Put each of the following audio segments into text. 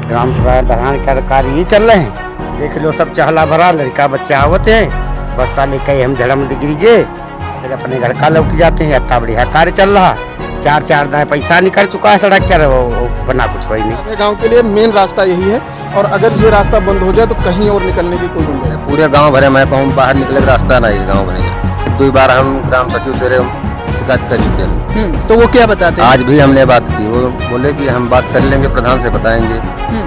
ग्राम प्रधान का कार्य ही चल रहे हैं। देख लो सब चहला भरा लड़का बच्चा आवत है, बस्ता लेकर हम झड़म डिग्री गे फिर अपने घर का लौट जाते हैं। इतना बढ़िया कार्य चल रहा, चार दाएं पैसा निकल चुका है, सड़क क्या बना कुछ वही नहीं। गांव के लिए मेन रास्ता यही है और अगर ये रास्ता बंद हो जाए तो कहीं और निकलने की कोई गुंजाइश नहीं। पूरे गांव भरे मैं कहूँ बाहर निकले का रास्ता नहीं गांव भरे। 2 बार हम ग्राम सचिव तेरे शिकायत कर चुके हैं। तो वो क्या बताते हैं? आज भी हमने बात की, वो बोले कि हम बात कर लेंगे, प्रधान से बताएंगे।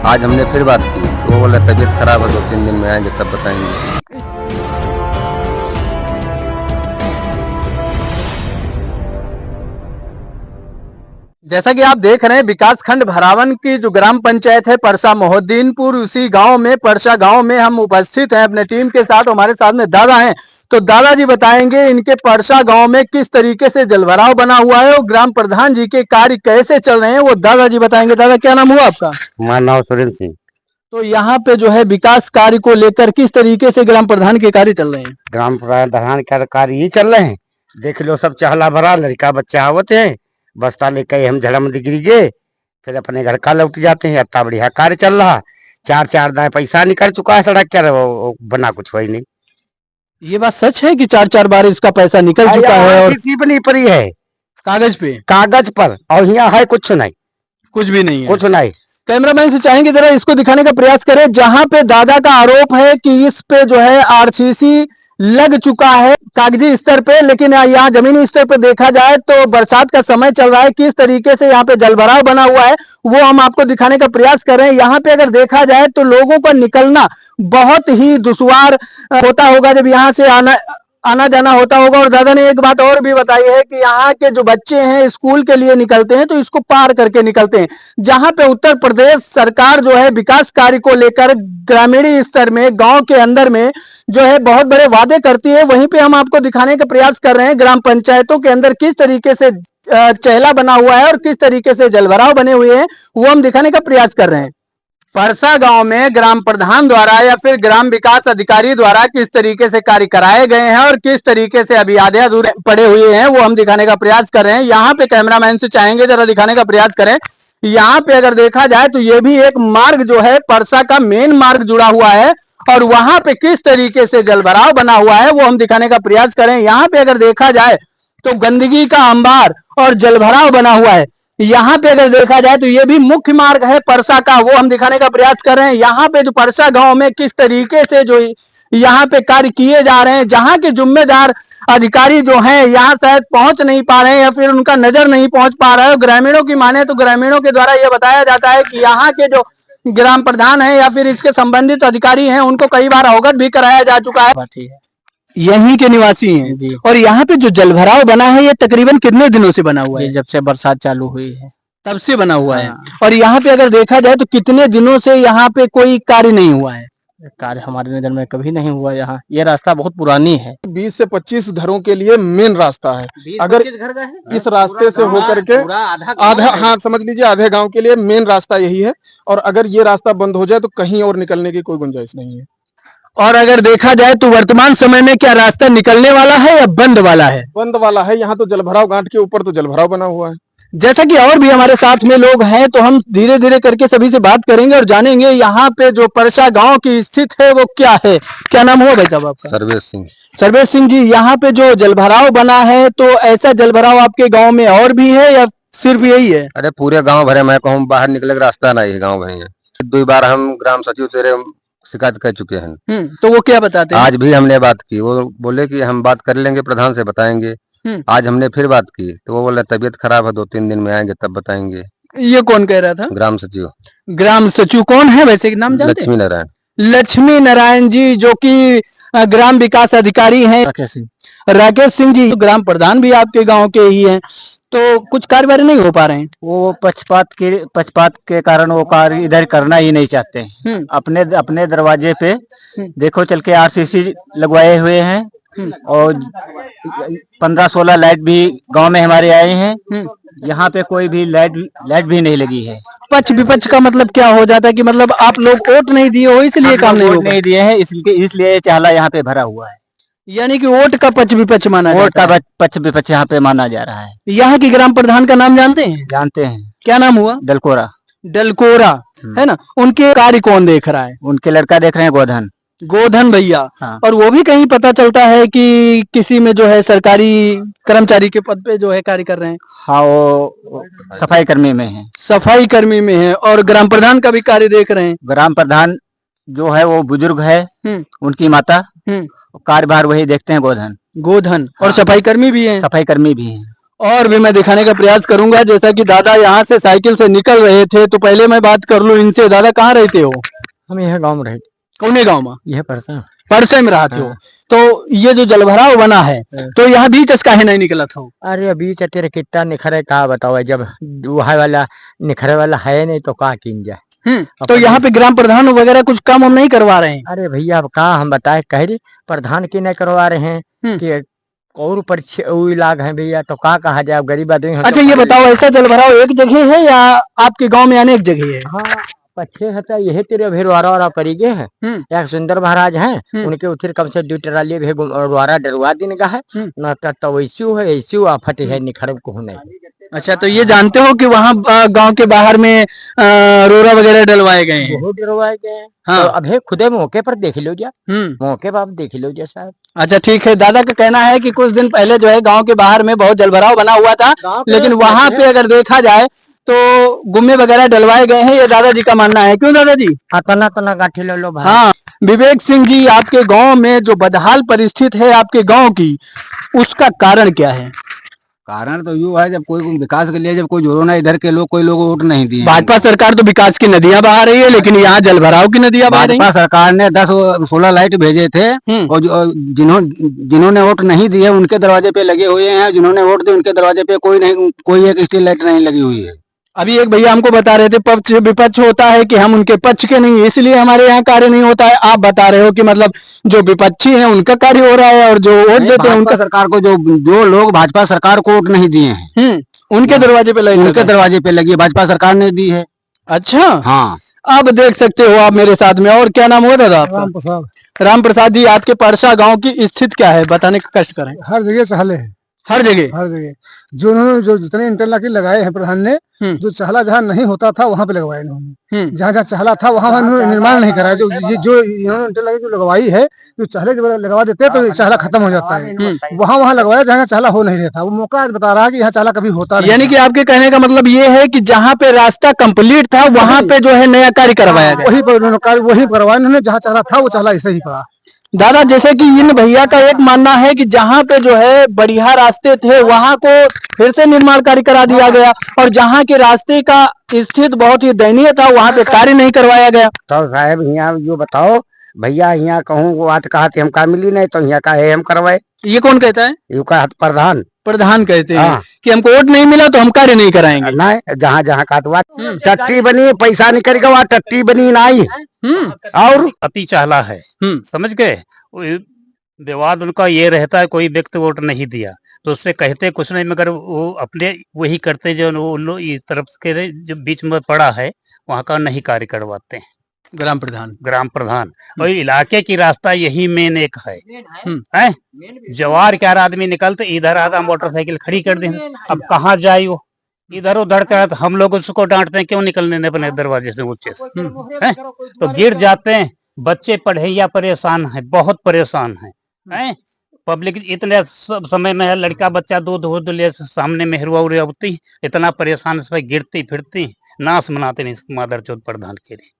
आज हमने फिर बात की, तो वो बोले तबीयत खराब है, 2-3 दिन में आएंगे तब बताएंगे। जैसा कि आप देख रहे हैं, विकास खंड भरावन की जो ग्राम पंचायत है परसा मोहद्दीनपुर, उसी गांव में परसा गांव में हम उपस्थित हैं अपने टीम के साथ। हमारे साथ में दादा हैं, तो दादाजी बताएंगे इनके परसा गांव में किस तरीके से जलभराव बना हुआ है और ग्राम प्रधान जी के कार्य कैसे चल रहे हैं, वो दादाजी बताएंगे। दादा, क्या नाम हुआ आपका? हमारा नाम सुरेंद्र सिंह। तो यहाँ पे जो है विकास कार्य को लेकर किस तरीके से ग्राम प्रधान के कार्य चल रहे हैं? ग्राम प्रधान का कार्य ही चल रहे हैं। देख लो सब चहला भरा लड़का बच्चा आवत है, बस्ता लेकर हम झड़म डिग्री गे फिर अपने घर का लौट जाते हैं। इतना बढ़िया कार्य चल रहा, चार दाएं पैसा निकल चुका है, सड़क क्या बना कुछ वही नहीं। ये बात सच है कि 4 बार इसका पैसा निकल चुका है और किसी नहीं पड़ी है कागज पर और यहाँ है कुछ नहीं, कुछ भी नहीं है? कुछ नहीं। कैमरामैन से चाहेंगे जरा इसको दिखाने का प्रयास करें, जहां पे दादा का आरोप है कि इस पे जो है आरसीसी लग चुका है कागजी स्तर पे, लेकिन यहाँ जमीनी स्तर पे देखा जाए तो बरसात का समय चल रहा है, किस तरीके से यहाँ पे जलभराव बना हुआ है वो हम आपको दिखाने का प्रयास कर रहे हैं। यहाँ पे अगर देखा जाए तो लोगों का निकलना बहुत ही दुश्वार होता होगा जब यहाँ से आना जाना होता होगा। और दादा ने एक बात और भी बताई है कि यहाँ के जो बच्चे हैं स्कूल के लिए निकलते हैं तो इसको पार करके निकलते हैं। जहां पे उत्तर प्रदेश सरकार जो है विकास कार्य को लेकर ग्रामीण स्तर में गांव के अंदर में जो है बहुत बड़े वादे करती है, वहीं पे हम आपको दिखाने का प्रयास कर रहे हैं ग्राम पंचायतों के अंदर किस तरीके से चेहला बना हुआ है और किस तरीके से जलभराव बने हुए हैं वो हम दिखाने का प्रयास कर रहे हैं। परसा गांव में ग्राम प्रधान द्वारा या फिर ग्राम विकास अधिकारी द्वारा किस तरीके से कार्य कराए गए हैं और किस तरीके से अभी आधे अधूरे पड़े हुए हैं वो हम दिखाने का प्रयास कर रहे हैं। यहाँ पे कैमरामैन से चाहेंगे जरा दिखाने का प्रयास करें। यहाँ पे अगर देखा जाए तो ये भी एक मार्ग जो है परसा का मेन मार्ग जुड़ा हुआ है और वहां पे किस तरीके से जलभराव बना हुआ है वो हम दिखाने का प्रयास करें। यहाँ पे अगर देखा जाए तो गंदगी का अंबार और जलभराव बना हुआ है। यहाँ पे अगर देखा जाए तो ये भी मुख्य मार्ग है परसा का, वो हम दिखाने का प्रयास कर रहे हैं। यहाँ पे जो परसा गांव में किस तरीके से जो यहाँ पे कार्य किए जा रहे हैं, जहाँ के जिम्मेदार अधिकारी जो हैं यहाँ शायद पहुंच नहीं पा रहे हैं या फिर उनका नजर नहीं पहुंच पा रहा है। ग्रामीणों की माने तो ग्रामीणों के द्वारा ये बताया जाता है कि यहाँ के जो ग्राम प्रधान है या फिर इसके संबंधित अधिकारी हैं उनको कई बार अवगत भी कराया जा चुका है, यहीं के निवासी हैं जी। और यहाँ पे जो जलभराव बना है ये तकरीबन कितने दिनों से बना हुआ है? जब से बरसात चालू हुई है तब से बना हुआ है। और यहाँ पे अगर देखा जाए तो कितने दिनों से यहाँ पे कोई कार्य नहीं हुआ है? कार्य हमारे नजर में कभी नहीं हुआ। यहाँ ये रास्ता बहुत पुरानी है, 20 से 25 घरों के लिए मेन रास्ता है। अगर इस रास्ते से होकर के आधा, हाँ समझ लीजिए आधे गांव के लिए मेन रास्ता यही है और अगर ये रास्ता बंद हो जाए तो कहीं और निकलने की कोई गुंजाइश नहीं है। और अगर देखा जाए तो वर्तमान समय में क्या रास्ता निकलने वाला है या बंद वाला है? बंद वाला है। यहाँ तो जलभराव गांठ के ऊपर तो जलभराव बना हुआ है। जैसा कि और भी हमारे साथ में लोग हैं तो हम धीरे धीरे करके सभी से बात करेंगे और जानेंगे यहाँ पे जो परसा गांव की स्थिति है वो क्या है। क्या नाम हुआ भाई साहब आपका? सर्वेश सिंह। सर्वेश सिंह जी, यहाँ पे जो जलभराव बना है तो ऐसा जलभराव आपके गाँव में और भी है या सिर्फ यही है? अरे पूरे गाँव भरे मैं कहूँ बाहर निकले का रास्ता नहीं है गाँव भरे। 2 बार हम ग्राम सचिव तेरे शिकायत कर चुके हैं। तो वो क्या बताते हैं? आज भी हमने बात की, वो बोले कि हम बात कर लेंगे, प्रधान से बताएंगे। आज हमने फिर बात की, तो वो बोले तबीयत खराब है, 2-3 दिन में आएंगे तब बताएंगे। ये कौन कह रहा था? ग्राम सचिव। ग्राम सचिव कौन है वैसे, नाम जानते हैं? लक्ष्मी नारायण। लक्ष्मी नारायण जी जो कि ग्राम विकास अधिकारी हैं। राकेश सिंह जी ग्राम प्रधान भी आपके गांव के ही हैं, तो कुछ कार्य नहीं हो पा रहे हैं। वो पक्षपात के कारण वो कार्य इधर करना ही नहीं चाहते हैं। अपने दरवाजे पे देखो चल के आरसीसी लगवाए हुए हैं और 15-16 लाइट भी गांव में हमारे आए हैं। यहाँ पे कोई भी लाइट भी नहीं लगी है। पक्ष विपक्ष का मतलब क्या हो जाता है कि मतलब आप लोग वोट नहीं दिए हो इसलिए काम नहीं दिए हैं, इसलिए चाहला यहाँ पे भरा हुआ है। यानी कि वोट का पक्ष विपक्ष माना वोट का पक्ष विपक्ष यहाँ पे माना जा रहा है। यहाँ की ग्राम प्रधान का नाम जानते हैं? जानते हैं। क्या नाम हुआ? डलकोरा। डलकोरा है ना, उनके कार्य कौन देख रहा है? उनके लड़का देख रहे हैं गोधन। गोधन भैया। हाँ। और वो भी कहीं पता चलता है कि किसी में जो है सरकारी कर्मचारी के पद पे जो है कार्य कर रहे हैं। हाँ, वो सफाई कर्मी में है। सफाई कर्मी में है। और ग्राम प्रधान का भी कार्य देख रहे हैं। ग्राम प्रधान जो है वो बुजुर्ग है, उनकी माता, कार्यभार वही देखते हैं गोधन। गोधन। और हाँ। सफाई कर्मी भी हैं। सफाई कर्मी भी हैं। और भी मैं दिखाने का प्रयास करूंगा। जैसा कि दादा यहाँ से साइकिल से निकल रहे थे, तो पहले मैं बात कर लूं इनसे। दादा कहाँ रहते हो? हम यह गाँव में रहे। कौने गांव में? यह परसा। परसे में रहते हो। तो ये जो जलभराव बना है, तो यहाँ बीच काहे नहीं निकला था? अरे बीच तेरे कितना निखरे कहा बताओ, जब वहा वाला निखरे वाला है नहीं तो कहा किन जाए। तो यहाँ पे ग्राम प्रधान वगैरह कुछ काम हम नहीं करवा रहे हैं? अरे भैया अब कहा हम बताए, कह रही प्रधान की नहीं करवा रहे हैं कि और ऊपर इलाज है भैया, तो कहा जाए गरीब आदमी। अच्छा ये बताओ, ऐसा जलभराव एक जगह है या आपके गांव में अनेक जगह है? हाँ, अच्छे है यही तेरे भेरवारा करीगे है। एक सुंदर महाराज हैं, उनके उठिर कम से 2 ट्राली भेरवारा डरवा दिन का है न, तो वैसू है ऐसू आफत है निखर को नहीं। अच्छा, तो ये जानते हो कि वहाँ गांव के बाहर में रोरा वगैरह डलवाए गए हैं? बहुत डलवाए गए हैं। हाँ। तो अभी खुदे मौके पर देख लो जा, मौके पर आप देख लो जा साहब। अच्छा ठीक है। दादा का कहना है कि कुछ दिन पहले जो है गांव के बाहर में बहुत जलभराव बना हुआ था, लेकिन वहाँ पे अगर देखा जाए तो गुम्मे वगैरह डलवाए गए हैं, ये दादाजी का मानना है। क्यों दादाजी? तना तना गाठी ले लो भाई। हाँ, विवेक सिंह जी, आपके गांव में जो बदहाल परिस्थिति है आपके गांव की, उसका कारण क्या है? कारण तो यूँ है, जब कोई विकास के लिए जब कोई जोरो ना, इधर के लोग कोई लोग वोट नहीं दिए। भाजपा सरकार तो विकास की नदियां बहा रही है, लेकिन यहाँ जलभराव की नदियां बहा रही है। भाजपा सरकार ने 10-16 लाइट भेजे थे, और जिन्होंने वोट नहीं दिए उनके दरवाजे पे लगे हुए हैं, जिन्होंने वोट दिए उनके दरवाजे पे कोई एक स्ट्रीट लाइट नहीं लगी हुई है। अभी एक भैया हमको बता रहे थे पक्ष विपक्ष होता है कि हम उनके पक्ष के नहीं, इसलिए हमारे यहाँ कार्य नहीं होता है। आप बता रहे हो कि मतलब जो विपक्षी है उनका कार्य हो रहा है, और जो वोट देते हैं उनका। सरकार को जो लोग भाजपा सरकार को वोट नहीं दिए हैं, उनके दरवाजे पे लगी, उनके दरवाजे पे लगी, भाजपा सरकार ने दी है। अच्छा हाँ, अब देख सकते हो आप मेरे साथ में। और क्या नाम हुआ दादा आपका? राम प्रसाद जी, आपके परसा गांव की स्थिति क्या है, बताने का कष्ट करें। हर जगह चहले है, हर जगह जो उन्होंने जो जितने इंटरलॉक लगाए हैं प्रधान ने, जो चहला जहाँ नहीं होता था वहाँ पे लगवाए इन्होंने। जहाँ जहाँ चहला था वहाँ उन्होंने निर्माण नहीं कराया। जो इन्होंने इंटरलॉक जो लगवाई है, जो चहले जब लगवा देते हैं तो चहला खत्म हो जाता है। वहाँ लगवाया जहाँ चहला हो नहीं रहता। वो मौका आज बता रहा है कि यहाँ चहला कभी होता नहीं। यानी कि आपके कहने का मतलब ये है कि जहाँ पे रास्ता कंप्लीट था वहाँ पे जो है नया कार्य करवाया गया। वही करवाया इन्होंने, जहाँ चहला था वो चहला ऐसे ही पड़ा। दादा, जैसे कि इन भैया का एक मानना है कि जहाँ पे जो है बढ़िया रास्ते थे वहाँ को फिर से निर्माण कार्य करा दिया गया, और जहाँ के रास्ते का स्थिति बहुत ही दयनीय था वहाँ पे कार्य नहीं करवाया गया। तो साहब यहाँ जो बताओ भैया, यहाँ कहूँ वो आज कहा हम का मिली नहीं, तो यहाँ का है हम करवाए। ये कौन कहता है? यू का प्रधान प्रधान कहते हैं कि हमको वोट नहीं मिला तो हम कार्य नहीं कराएंगे। नहीं, जहाँ जहाँ का टट्टी बनी, पैसा निकल गया, टट्टी बनी नहीं। और अति चाहला है, समझ गए। विवाद उनका ये रहता है, कोई व्यक्ति वोट नहीं दिया तो उससे कहते कुछ नहीं, मगर वो अपने वही करते जो वो इस तरफ के जो बीच में पड़ा है वहाँ का नहीं कार्य करवाते हैं। ग्राम प्रधान और इलाके की रास्ता यही मेन एक है। जवार के आदमी निकलते इधर आधा मोटरसाइकिल खड़ी कर दी, अब कहाँ जाए वो, इधर उधर कर। हम लोग उसको डांटते हैं क्यों निकलने ने अपने दरवाजे से ऊंचे से, तो गिर जाते हैं। बच्चे पढ़ैया परेशान है, बहुत परेशान है। पब्लिक इतने समय में है, लड़का बच्चा दूध ले सामने में हिरवा उड़ती, इतना परेशान गिरती फिरती, नाश मनाते नहीं मादर चौथ प्रधान के लिए।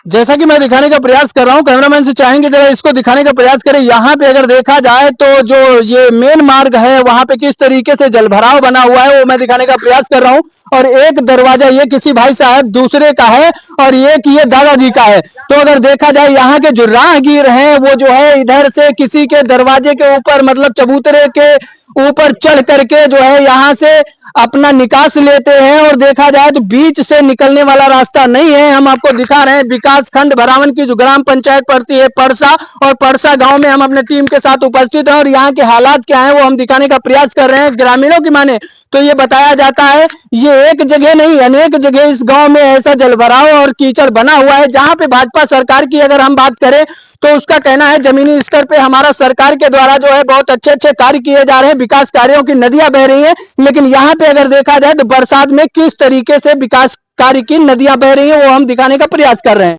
जैसा कि मैं दिखाने का प्रयास कर रहा हूं, कैमरामैन से चाहेंगे जरा इसको दिखाने का प्रयास करें। यहाँ पे अगर देखा जाए तो जो ये मेन मार्ग है वहां पे किस तरीके से जलभराव बना हुआ है वो मैं दिखाने का प्रयास कर रहा हूं। और एक दरवाजा ये किसी भाई साहब दूसरे का है और एक ये दादाजी का है। तो अगर देखा जाए यहाँ के जो राहगीर हैं वो जो है इधर से किसी के दरवाजे के ऊपर मतलब चबूतरे के ऊपर चढ़ करके जो है यहाँ से अपना निकास लेते हैं। और देखा जाए तो बीच से निकलने वाला रास्ता नहीं है। हम आपको दिखा रहे हैं विकास खंड भरावन की जो ग्राम पंचायत पड़ती है परसा, और परसा गांव में हम अपने टीम के साथ उपस्थित हैं और यहाँ के हालात क्या हैं वो हम दिखाने का प्रयास कर रहे हैं। ग्रामीणों की माने तो ये बताया जाता है ये एक जगह नहीं अनेक जगह इस गांव में ऐसा जलभराव और कीचड़ बना हुआ है जहां पे भाजपा सरकार की अगर हम बात करें तो उसका कहना है जमीनी स्तर पे हमारा सरकार के द्वारा जो है बहुत अच्छे अच्छे कार्य किए जा रहे हैं, विकास कार्यों की नदियां बह रही हैं। लेकिन यहाँ पे अगर देखा जाए तो बरसात में किस तरीके से विकास कार्य की नदियां बह रही हैं वो हम दिखाने का प्रयास कर रहे हैं।